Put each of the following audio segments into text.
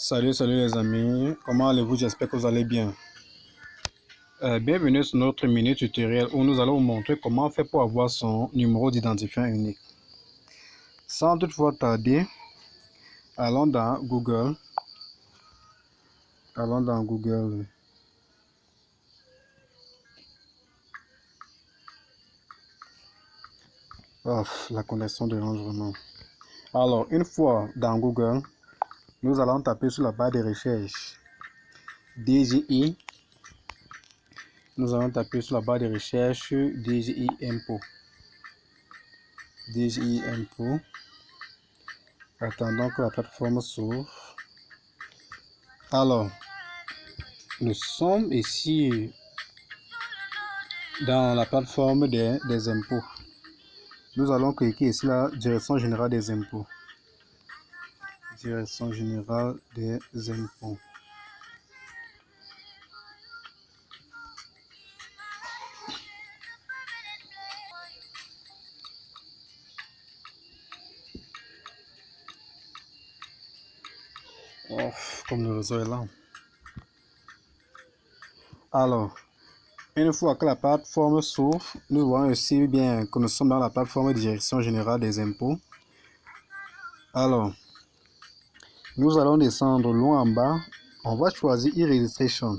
Salut les amis, comment allez-vous? J'espère que vous allez bien. Bienvenue sur notre mini tutoriel où nous allons vous montrer comment faire pour avoir son numéro d'identifiant unique. Sans toutefois tarder, allons dans Google. Oh, la connexion dérange vraiment. Alors, une fois dans Google, nous allons taper sur la barre de recherche DGI. Nous allons taper sur la barre de recherche DGI Impôt. DGI Impôt. Attendons que la plateforme s'ouvre. Alors, nous sommes ici dans la plateforme des impôts. Nous allons cliquer ici la Direction générale des impôts. Direction générale des impôts. Oh, comme le réseau est là. Alors, une fois que la plateforme s'ouvre, nous voyons aussi bien que nous sommes dans la plateforme de Direction générale des impôts. Alors, nous allons descendre loin en bas. On va choisir e-registration.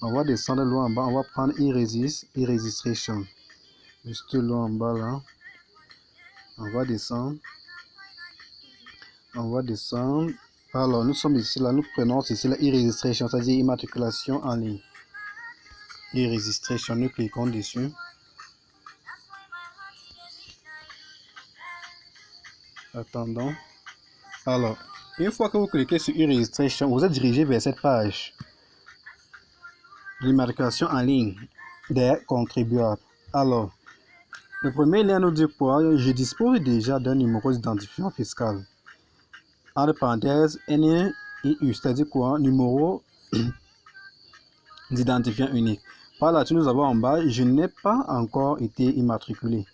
On va descendre loin en bas. On va prendre e-registration. Juste loin en bas là. On va descendre. Alors, nous sommes ici là. Nous prenons ici la e-registration, c'est-à-dire immatriculation en ligne. E-registration, nous cliquons dessus. Attendons. Alors, une fois que vous cliquez sur e-registration, vous êtes dirigé vers cette page. L'immatriculation en ligne des contribuables. Alors, le premier lien nous dit quoi? Je dispose déjà d'un numéro d'identifiant fiscal. Entre parenthèses, NIU, c'est-à-dire quoi? Numéro d'identifiant unique. Par là-dessus, nous avons en bas, je n'ai pas encore été immatriculé.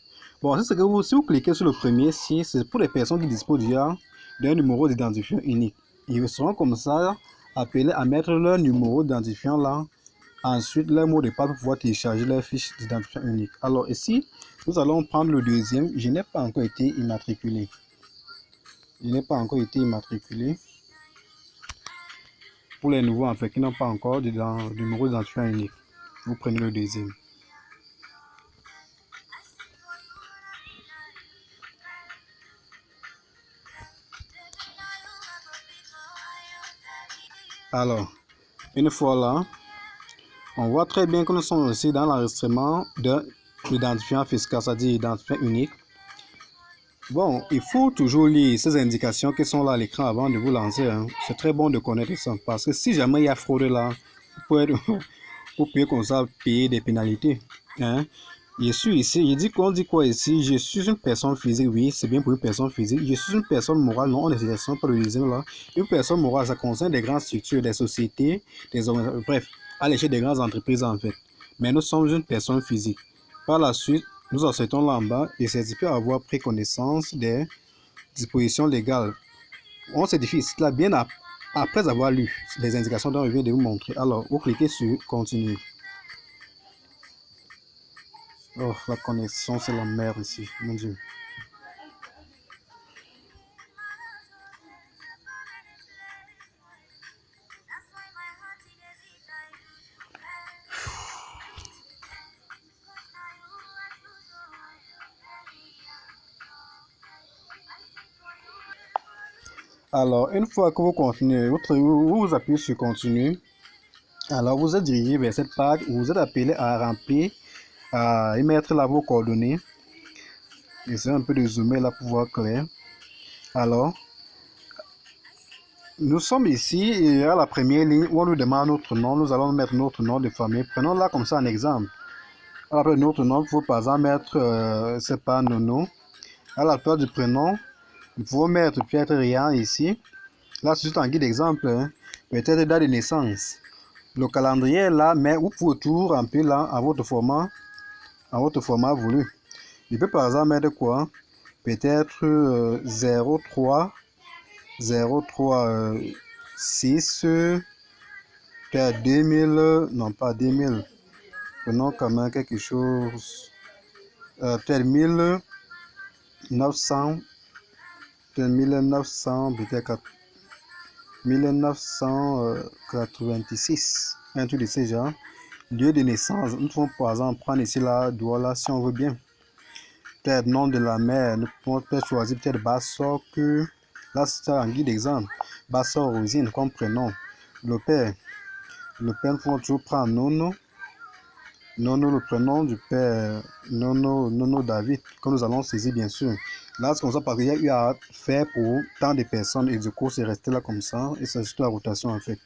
Bon, c'est ce que si vous cliquez sur le premier, c'est pour les personnes qui disposent déjà d'un numéro d'identifiant unique. Ils seront comme ça appelés à mettre leur numéro d'identifiant là. Ensuite, leur mot de passe pour pouvoir télécharger leur fiche d'identifiant unique. Alors ici, nous allons prendre le deuxième. Je n'ai pas encore été immatriculé. Pour les nouveaux en fait qui n'ont pas encore de numéro d'identifiant unique, vous prenez le deuxième. Alors, une fois là, on voit très bien que nous sommes aussi dans l'enregistrement de l'identifiant fiscal, c'est-à-dire identifiant unique. Bon, il faut toujours lire ces indications qui sont là à l'écran avant de vous lancer. Hein. C'est très bon de connaître ça parce que si jamais il y a fraude là, vous pouvez comme ça payer des pénalités. Hein. Je suis ici, il dit qu'on dit quoi ici? Je suis une personne physique, oui, c'est bien pour une personne physique. Je suis une personne morale, non, on ne sélectionne pas le deuxième là. Une personne morale, ça concerne des grandes structures, des sociétés, des organisations, bref, à l'échelle des grandes entreprises en fait. Mais nous sommes une personne physique. Par la suite, nous acceptons là en bas et certifié avoir pris connaissance des dispositions légales. On certifie cela bien après avoir lu les indications dont je viens de vous montrer. Alors, vous cliquez sur Continuer. Oh, la connexion, c'est la merde ici, mon Dieu. Alors, une fois que vous continuez, vous appuyez sur Continuer. Alors, vous êtes dirigé vers cette page où vous êtes appelé à remplir, à y mettre là vos coordonnées. J'essaie un peu de zoomer là pour voir clair. Alors, nous sommes ici et à la première ligne où on nous demande notre nom. Nous allons mettre notre nom de famille. Prenons là comme ça un exemple. Après notre nom, il faut par exemple mettre, c'est pas Nono. À la place du prénom, il faut mettre peut-être Rian ici. Là, c'est juste un guide d'exemple. Hein. Peut-être date de naissance. Le calendrier est là, mais vous pouvez tout remplir là à votre format voulu. Je peux par exemple mettre quoi? Peut-être 03 6, peut-être 2000, non pas 2000, prenons quand même quelque chose, peut-être 1900, peut-être 1900, peut-être 1986, un truc de ce genre. Lieu de naissance, nous pouvons par exemple prendre ici la Douala si on veut bien. Peut-être nom de la mère, nous pouvons peut-être choisir peut-être Bassor que, là c'est un guide d'exemple, Bassor Rosine comme prénom. Le père, nous pouvons toujours prendre Nono, Nono le prénom du père, Nono David, que nous allons saisir bien sûr. Là c'est comme ça parce qu'il y a eu à faire pour tant de personnes et du coup c'est resté là comme ça et c'est juste la rotation en fait.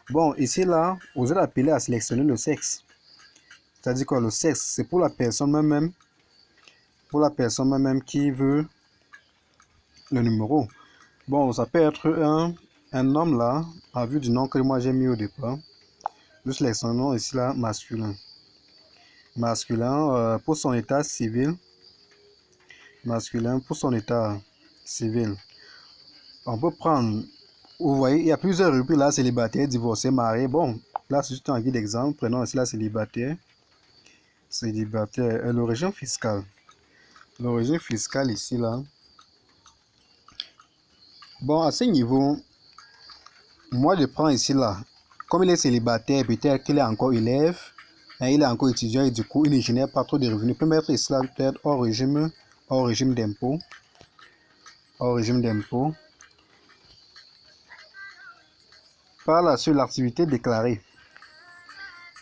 Bon, ici là, vous êtes appelé à sélectionner le sexe. C'est-à-dire que le sexe, c'est pour la personne même, qui veut le numéro. Bon, ça peut être un homme là, à vue du nom que moi j'ai mis au départ. Nous sélectionnons ici là, masculin. Masculin pour son état civil. Masculin pour son état civil. On peut prendre, vous voyez, il y a plusieurs rubriques là, célibataire, divorcé, marié. Bon, là c'est juste un guide d'exemple. Prenons ici là, célibataire. Célibataire, l'origine fiscale. L'origine fiscale ici là. Bon, à ce niveau, moi je prends ici là. Comme il est célibataire, peut-être qu'il est encore élève, et il est encore étudiant et du coup il ne génère pas trop de revenus. Je peux mettre ici là peut-être hors régime d'impôt. Hors régime d'impôt. Par là sur l'activité déclarée.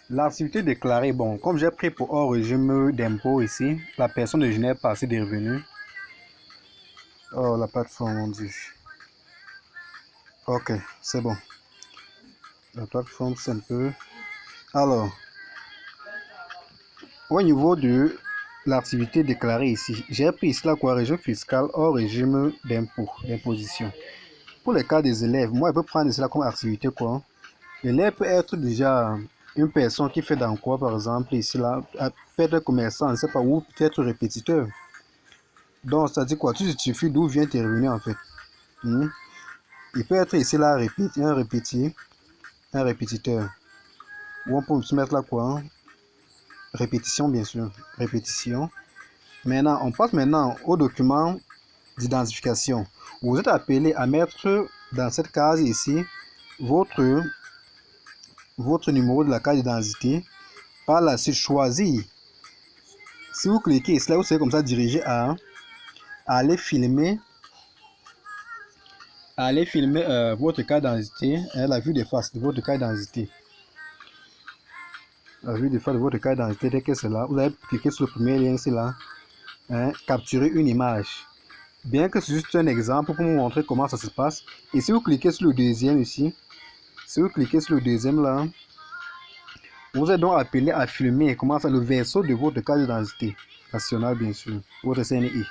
L'activité déclarée, bon, comme j'ai pris pour hors régime d'impôt ici, la personne ne génère pas assez de revenus. Oh, la plateforme, on dit. Ok, c'est bon. La plateforme, c'est un peu... Alors, au niveau de l'activité déclarée ici, j'ai pris ici la régime fiscale hors régime d'imposition. Pour le cas des élèves, moi, je peux prendre cela comme activité quoi. L'élève peut être déjà une personne qui fait dans quoi, par exemple, ici là, peut être commerçant, je ne sais pas, ou peut-être répétiteur. Donc, ça dit quoi? Tu suffit d'où vient tes revenus en fait. Il peut être ici là un répétiteur. Ou on peut se mettre là quoi? Répétition, bien sûr. Répétition. Maintenant, on passe maintenant au document d'identification. Vous êtes appelé à mettre dans cette case ici votre numéro de la carte d'identité. Par la suite, choisir. Si vous cliquez ici, là, vous serez comme ça dirigé à aller filmer votre carte d'identité, la vue de face de votre carte d'identité. La vue de face de votre carte d'identité, dès que c'est là, vous allez cliquer sur le premier lien ici là, capturer une image. Bien que c'est juste un exemple pour vous montrer comment ça se passe. Et si vous cliquez sur le deuxième ici, si vous cliquez sur le deuxième là, vous êtes donc appelé à filmer comment ça, le verso de votre carte d'identité nationale, bien sûr, votre CNI.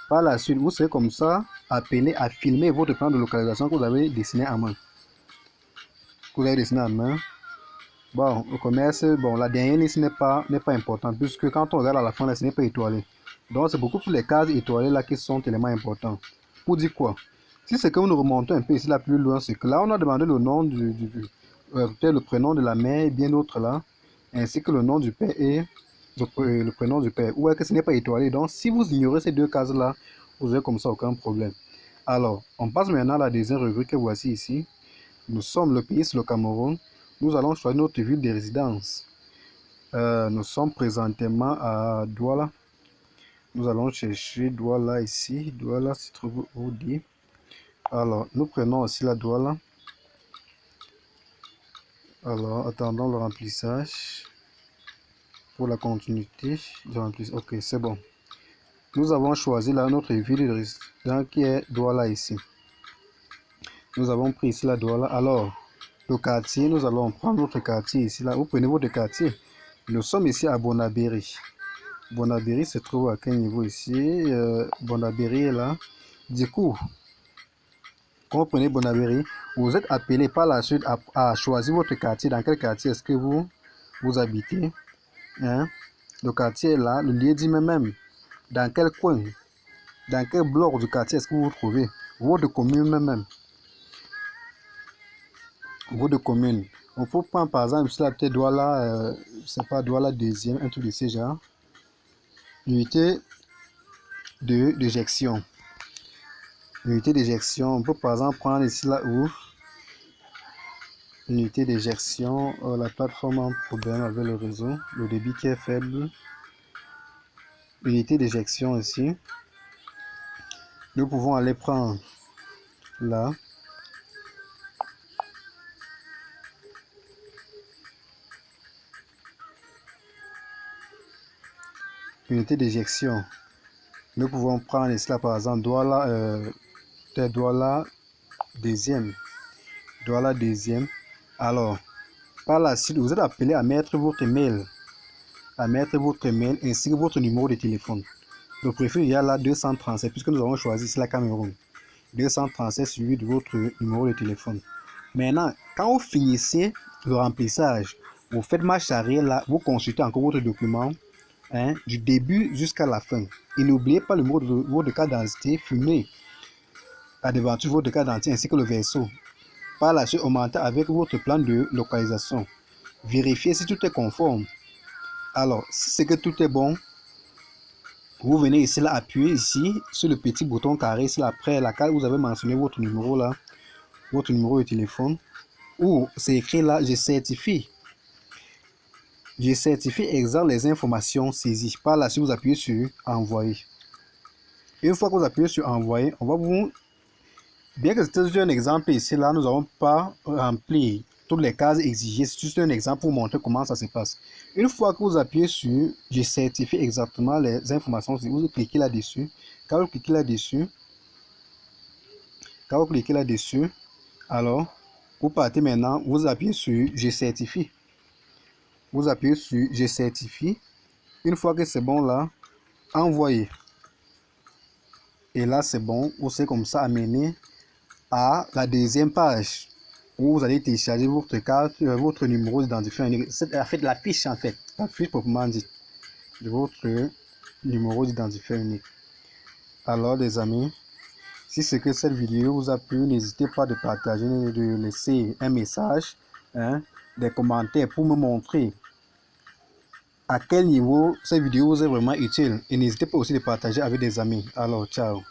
Par la suite, vous serez comme ça appelé à filmer votre plan de localisation que vous avez dessiné à main. Bon, le commerce, bon, la dernière liste n'est pas importante, puisque quand on regarde à la fin, là, ce n'est pas étoilé. Donc, c'est beaucoup plus les cases étoilées là qui sont tellement importantes. Pour dire quoi? Si c'est que nous remontons un peu ici là plus loin, c'est que là, on a demandé le nom peut-être le prénom de la mère et bien d'autres là, ainsi que le nom du père et le prénom du père. Ou est-ce que ce n'est pas étoilé? Donc, si vous ignorez ces deux cases là, vous avez comme ça aucun problème. Alors, on passe maintenant à la deuxième rubrique que voici ici. Nous sommes le pays, c'est le Cameroun. Nous allons choisir notre ville de résidence. Nous sommes présentement à Douala. Nous allons chercher Douala ici. Douala se trouve où dit. Alors, nous prenons aussi la Douala. Alors, attendons le remplissage. Pour la continuité de remplissage. Ok, c'est bon. Nous avons choisi là notre ville de résidence qui est Douala ici. Nous avons pris ici la Douala. Alors, le quartier, nous allons prendre notre quartier ici là. Vous prenez votre quartier. Nous sommes ici à Bonabéry. Bonabéry se trouve à quel niveau ici? Bonabéry est là. Du coup, quand vous prenez Bonabéry, vous êtes appelé par la suite à choisir votre quartier. Dans quel quartier est-ce que vous habitez? Le quartier est là, le lieu dit même. Dans quel coin? Dans quel bloc du quartier est-ce que vous vous trouvez? Votre commune même. votre commune. On peut prendre par exemple ici, peut-être Douala, je sais pas, Douala deuxième, un truc de ce genre. Unité d'éjection. Unité d'éjection, on peut par exemple prendre ici là où unité d'éjection, la plateforme a un problème avec le réseau, le débit qui est faible. Unité d'éjection ici. Nous pouvons aller prendre là. Unité d'éjection. Nous pouvons prendre ici là par exemple Douala deuxième. Douala deuxième. Alors, par la suite, vous êtes appelé à mettre votre mail. Ainsi que votre numéro de téléphone. Le préfixe, il y a là 237, puisque nous avons choisi ici la Cameroun. 237 suivi de votre numéro de téléphone. Maintenant, quand vous finissez le remplissage, vous faites marche arrière là, vous consultez encore votre document du début jusqu'à la fin. Et n'oubliez pas le numéro de votre carte d'identité, firmé à devanture votre carte d'identité ainsi que le verso. Par la suite, augmentez avec votre plan de localisation. Vérifiez si tout est conforme. Alors, si c'est que tout est bon, vous venez ici là, appuyer ici sur le petit bouton carré ici là, après laquelle vous avez mentionné votre numéro là, votre numéro de téléphone, ou c'est écrit là, je certifie. Je certifie exact les informations saisies. Par là, si vous appuyez sur envoyer. Une fois que vous appuyez sur envoyer, on va vous... Bien que c'était juste un exemple ici là, nous n'avons pas rempli toutes les cases exigées. C'est juste un exemple pour montrer comment ça se passe. Une fois que vous appuyez sur je certifie exactement les informations, vous cliquez là-dessus. Quand vous cliquez là-dessus, alors vous partez maintenant, vous appuyez sur je certifie. Vous appuyez sur je certifie. Une fois que c'est bon là, envoyez. Et là c'est bon, vous serez comme ça amené à la deuxième page où vous allez télécharger votre carte, votre numéro d'identifiant. C'est en fait la fiche proprement dit de votre numéro d'identifiant unique. Alors les amis, si c'est que cette vidéo vous a plu, n'hésitez pas de partager, de laisser un message, des commentaires pour me montrer à quel niveau cette vidéo vous est vraiment utile. Et n'hésitez pas aussi de partager avec des amis. Alors ciao.